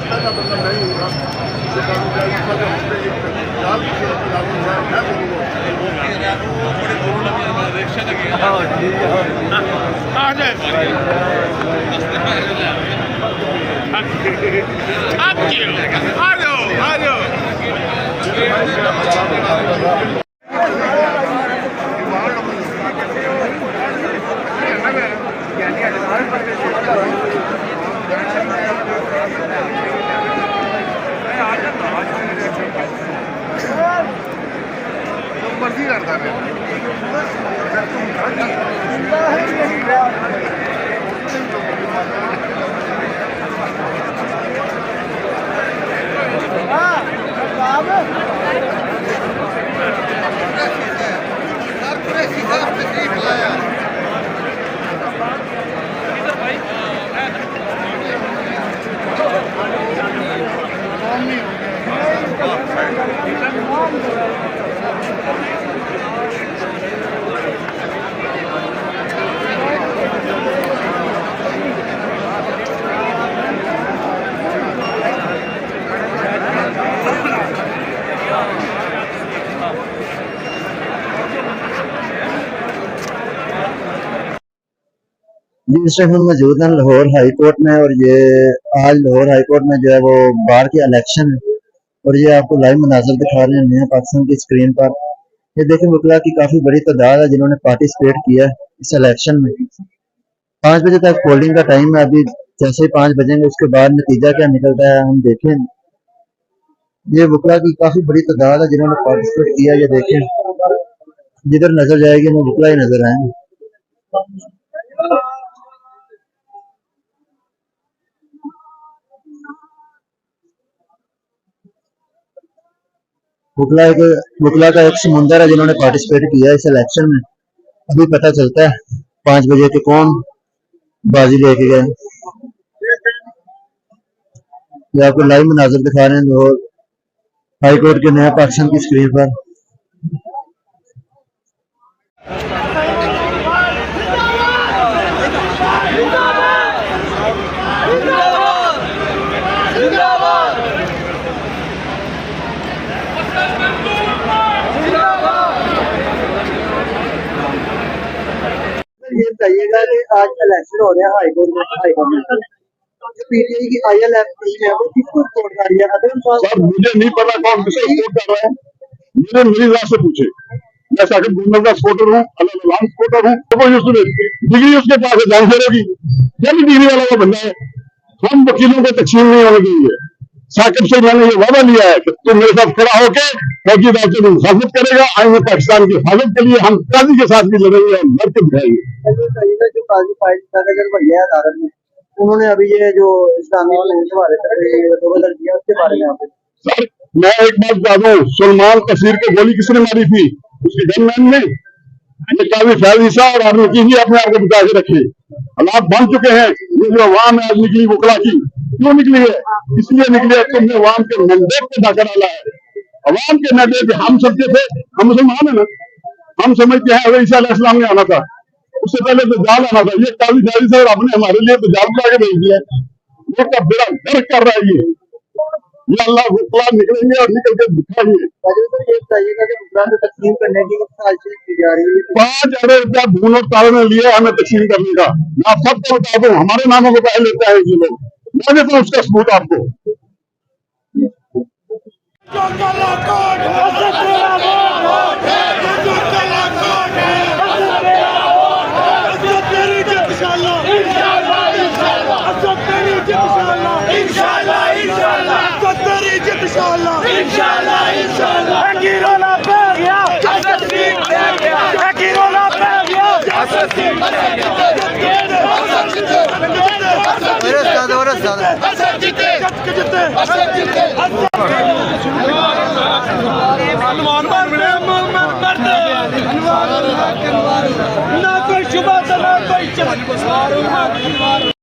पहला बंदा नहीं होगा जो कानून का उसमें एक जाल की सूरत में लागू हुआ है। मैं बोलूँगा आ जाए आ जाओ आ जाओ। मर्जी करता है जी इस टाइम हम मौजूद हैं लाहौर हाई कोर्ट में। और ये आज लाहौर हाई कोर्ट में जो है वो बार के इलेक्शन है और ये आपको लाइव मनाज़र दिखा रहे हैं नया पाकिस्तान की स्क्रीन पर। ये देखें वकला की काफी बड़ी तादाद है जिन्होंने पार्टिसिपेट किया इस इलेक्शन में। 5 बजे तक पोलिंग का टाइम है। अभी जैसे ही 5 बजेंगे उसके बाद नतीजा क्या निकलता है हम देखें। ये वकला की काफी बड़ी तादाद है जिन्होंने पार्टिसिपेट किया। ये देखें जिधर नजर जाएगी हमें वकला ही नजर आएंगे। वकला का एक समुंदर है जिन्होंने पार्टिसिपेट किया इस इलेक्शन में। अभी पता चलता है 5 बजे के कौन बाजी लेके गए। ये आपको लाइव मनाज़र दिखा रहे हैं लाहौर हाई कोर्ट के नया पाकिस्तान की स्क्रीन पर। ये बताइएगा कि आज इलेक्शन हो रहे हैं हाई कोर्ट में पीटीआई की आईएलएफ टीम है वो किसको सपोर्ट कर रही है? सर मुझे नहीं पता कौन किसे सपोर्ट कर रहा है। मुझे मेरी राह से पूछे। मैं साकिब गुंडल का सपोर्टर हूँ, अल्लाह सपोर्टर हूँ। तो कोई उसमें डिग्री उसके पास है, जान होगी जब डिग्री वाला वो बंदा है। हम वकीलों को तकसीम नहीं होने देंगे। साकिब से मैंने ये वादा लिया है कि तुम मेरे साथ खड़ा होकर फौजी अदालतों की हिफाजत करेगा। आएंगे पाकिस्तान की हिफाजत के लिए हम काजी के साथ भी लड़ेंगे और लड़ के दिखाएंगे। जो काजी फाइज भैया अदालत में उन्होंने अभी ये जो इस्लामी हवाले से किया उसके बारे में आप सर मैं एक बात बता दूं, सलमान कसीर को गोली किसने मारी थी? उसके गनमैन ने। ये काजी फैज और आर्मी की ही अपने आप को बचा के रखे। हालात बन चुके हैं। ये जो अवाम आज निकली वकला की क्यों निकली है? इसलिए निकली है तुमने अवाम के मैंडेट को ढका डाला है। अवाम के मैंडेट हम सबके थे, हम मुसलमान है ना। हम समझते हैं अगर ईसा अलैहिस्सलाम ने आना था उससे पहले तो जाल आना था। ये काजी फैज साहब आपने हमारे लिए तो जाल बना के भेज दिया। वो का बेड़ा गर्क कर रहा है ये अल्लाह वकला निकलेंगे और निकल के दिखाएंगे। ये बताइएगा कि वकला को तकसीम करने की साजिश की जा रही है। 5 अरब रुपया भून और तारे ने लिया हमें तकसीम करने का। मैं आप सबको बता दूं हमारे नामों को पहले लेते हैं ये लोग। मैं देता हूँ उसका सबूत आपको। ना कोई शुभ ना कोई